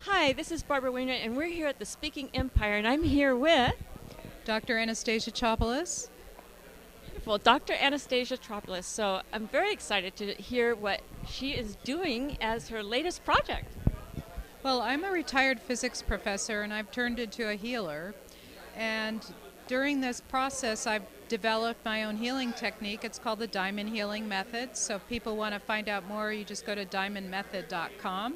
Hi, this is Barbara Wainwright, and we're here at the Speaking Empire, and I'm here with Dr. Dranastasiachopelas. beautiful Dr. Dranastasiachopelas. So I'm very excited to hear what she is doing as her latest project. Well, I'm a retired physics professor and I've turned into a healer. And during this process, I've developed my own healing technique. It's called the Diamond Healing Method. So if people want to find out more, you just go to diamondmethod.com.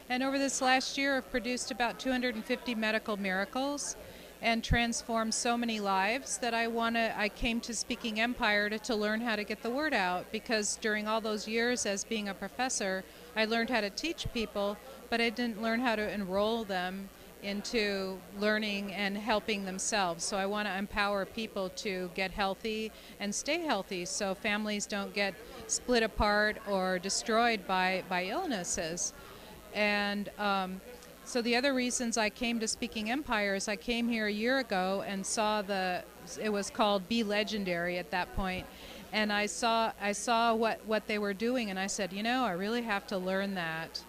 And over this last year, I've produced about 250 medical miracles and transformed so many lives that I came to Speaking Empire to learn how to get the word out, because during all those years as being a professor, I learned how to teach people, but I didn't learn how to enroll them into learning and helping themselves. So I want to empower people to get healthy and stay healthy so families don't get split apart or destroyed by illnesses. And so the other reasons I came to Speaking Empire is I came here a year ago and saw it was called Be Legendary at that point, and I saw what they were doing, and I said, I really have to learn that.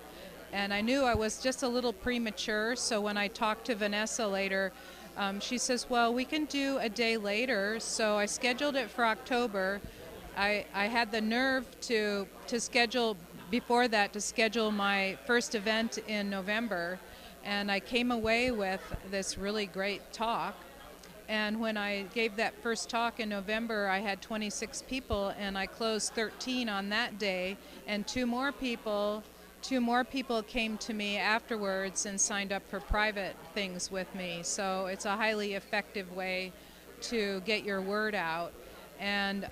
And I knew I was just a little premature, so when I talked to Vanessa later, she says, well, we can do a day later, so I scheduled it for October. I had the nerve to schedule before that to schedule my first event in November, and I came away with this really great talk. And when I gave that first talk in November, I had 26 people, and I closed 13 on that day, and two more people came to me afterwards and signed up for private things with me. So it's a highly effective way to get your word out. And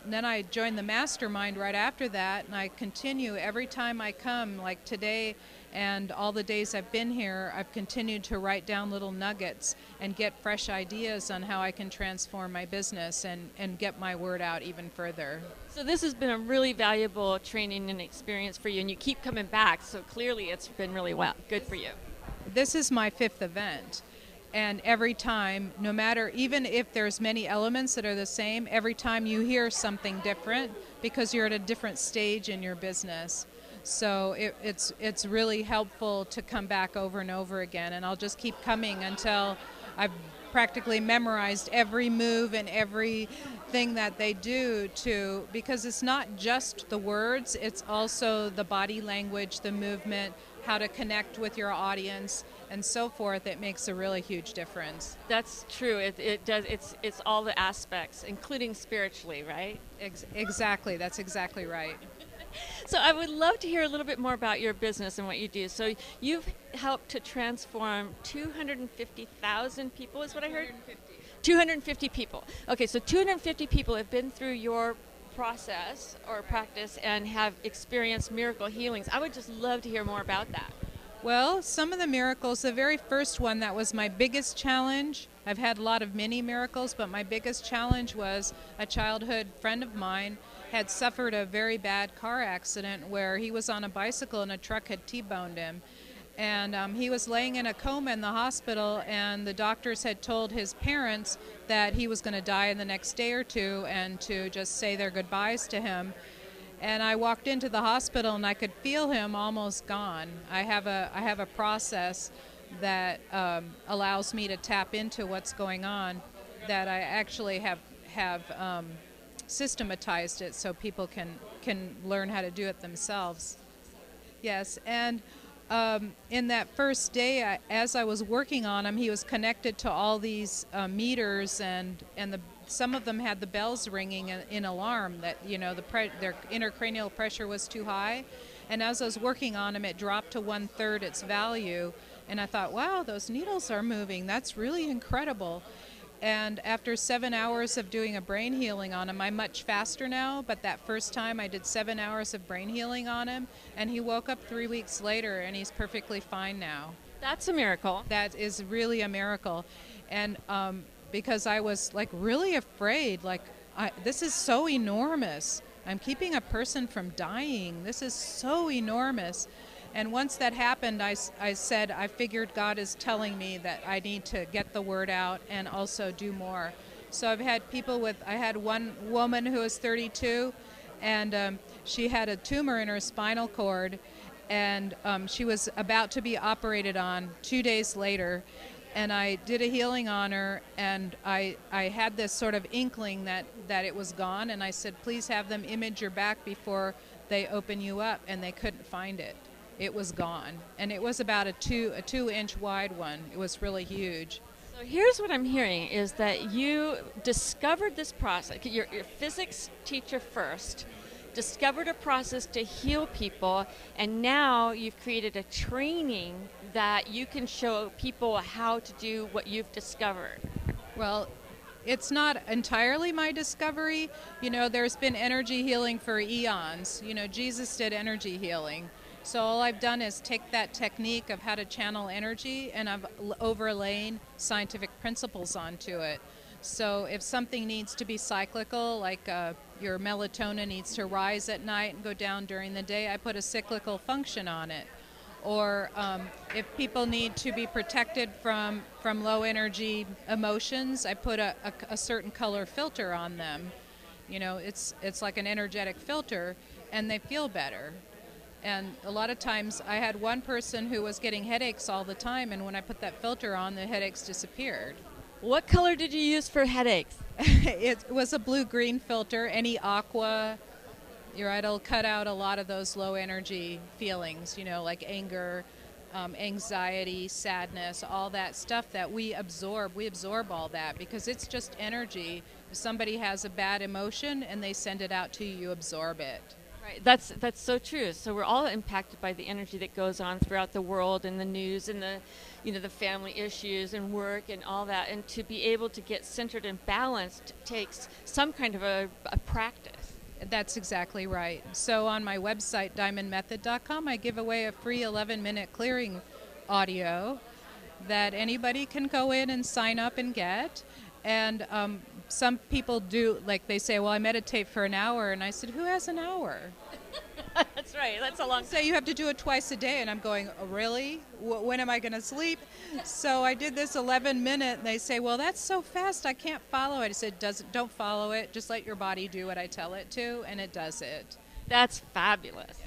then I joined the mastermind right after that, and I continue every time I come, like today and all the days I've been here, I've continued to write down little nuggets and get fresh ideas on how I can transform my business and get my word out even further. So this has been a really valuable training and experience for you, and you keep coming back, so clearly it's been really good for you. This is my fifth event. And every time, no matter, even if there's many elements that are the same, every time you hear something different because you're at a different stage in your business. So it's really helpful to come back over and over again. And I'll just keep coming until I've practically memorized every move and everything that they do because it's not just the words, it's also the body language, the movement, how to connect with your audience, and so forth. It makes a really huge difference. That's true. It does. It's all the aspects, including spiritually, right? Exactly. That's exactly right. So I would love to hear a little bit more about your business and what you do. So you've helped to transform 250,000 people, is what I heard? 250 people. Okay, so 250 people have been through your process or practice and have experienced miracle healings. I would just love to hear more about that. Well, some of the miracles, the very first one that was my biggest challenge, I've had a lot of mini miracles, but my biggest challenge was a childhood friend of mine had suffered a very bad car accident where he was on a bicycle and a truck had T-boned him. And he was laying in a coma in the hospital, and the doctors had told his parents that he was going to die in the next day or two and to just say their goodbyes to him. And I walked into the hospital and I could feel him almost gone. I have a process that allows me to tap into what's going on, that I actually have systematized it so people can learn how to do it themselves. Yes, and in that first day, as I was working on him, he was connected to all these meters, and some of them had the bells ringing in alarm that their intracranial pressure was too high. And as I was working on him, it dropped to 1/3 its value, and I thought, wow, those needles are moving. That's really incredible. And after 7 hours of doing a brain healing on him, I'm much faster now, but that first time I did 7 hours of brain healing on him, and he woke up 3 weeks later, and he's perfectly fine now. That's a miracle. That is really a miracle. And because I was like really afraid, this is so enormous. I'm keeping a person from dying. This is so enormous. And once that happened, I said, I figured God is telling me that I need to get the word out and also do more. So I've had I had one woman who was 32, and she had a tumor in her spinal cord, and she was about to be operated on 2 days later. And I did a healing on her, and I had this sort of inkling that it was gone, and I said, please have them image your back before they open you up, and they couldn't find it. It was gone, and it was about a 2-inch wide one. It was really huge. So here's what I'm hearing is that you discovered this process. You're a physics teacher first, discovered a process to heal people, and now you've created a training that you can show people how to do what you've discovered. Well, it's not entirely my discovery. You know, there's been energy healing for eons. You know, Jesus did energy healing. So all I've done is take that technique of how to channel energy, and I've overlain scientific principles onto it. So if something needs to be cyclical, like your melatonin needs to rise at night and go down during the day, I put a cyclical function on it. Or if people need to be protected from low energy emotions, I put a certain color filter on them. You know, it's like an energetic filter, and they feel better. And a lot of times I had one person who was getting headaches all the time, and when I put that filter on, the headaches disappeared. What color did you use for headaches? It was a blue-green filter, any aqua. You're right, it'll cut out a lot of those low energy feelings, you know, like anger, anxiety, sadness, all that stuff that we absorb. We absorb all that because it's just energy. If somebody has a bad emotion and they send it out to you, you absorb it. Right, that's so true. So we're all impacted by the energy that goes on throughout the world and the news and the, you know, the family issues and work and all that. And to be able to get centered and balanced takes some kind of a practice. That's exactly right. So on my website, diamondmethod.com, I give away a free 11-minute clearing audio that anybody can go in and sign up and get. And some people do, like they say, well, I meditate for an hour. And I said, who has an hour? That's right. That's a long time. Say you have to do it twice a day. And I'm going, oh, really? When am I going to sleep? So I did this 11-minute, and they say, well, that's so fast. I can't follow it. I said, don't follow it. Just let your body do what I tell it to, and it does it. That's fabulous.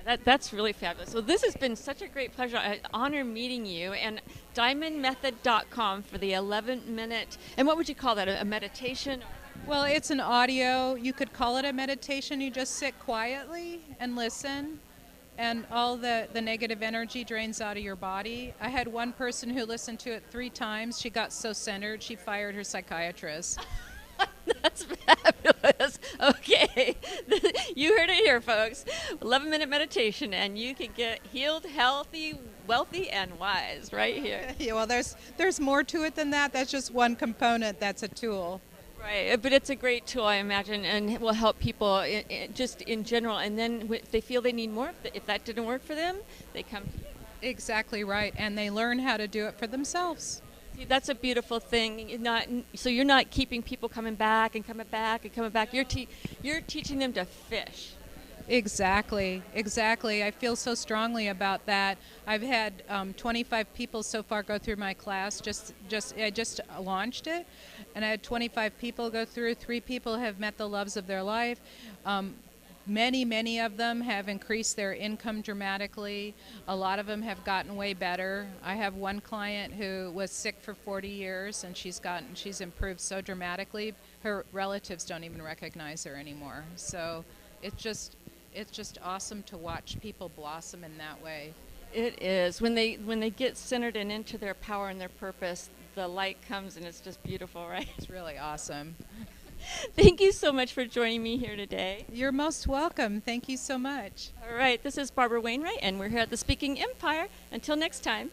Yeah, that's really fabulous. Well, this has been such a great pleasure. An honor meeting you. And diamondmethod.com for the 11-minute, and what would you call that, a meditation? Well, it's an audio. You could call it a meditation. You just sit quietly and listen, and all the negative energy drains out of your body. I had one person who listened to it 3 times. She got so centered, she fired her psychiatrist. That's fabulous. Okay. You heard it here, folks. 11-minute meditation, and you can get healed, healthy, wealthy, and wise right here. Yeah, well, there's more to it than that. That's just one component. That's a tool. Right, but it's a great tool, I imagine, and will help people just in general. And then if they feel they need more, if that didn't work for them, they come to you. Exactly right, and they learn how to do it for themselves. See, that's a beautiful thing. So you're not keeping people coming back and coming back and coming back. You're teaching them to fish. Exactly. I feel so strongly about that. I've had 25 people so far go through my class. I just launched it, and I had 25 people go through. 3 people have met the loves of their life. Many of them have increased their income dramatically. A lot of them have gotten way better. I have one client who was sick for 40 years, and she's improved so dramatically. Her relatives don't even recognize her anymore. So it's just awesome to watch people blossom in that way. It is. When they get centered and into their power and their purpose, the light comes, and it's just beautiful, right? It's really awesome. Thank you so much for joining me here today. You're most welcome. Thank you so much. All right, this is Barbara Wainwright, and we're here at the Speaking Empire. Until next time.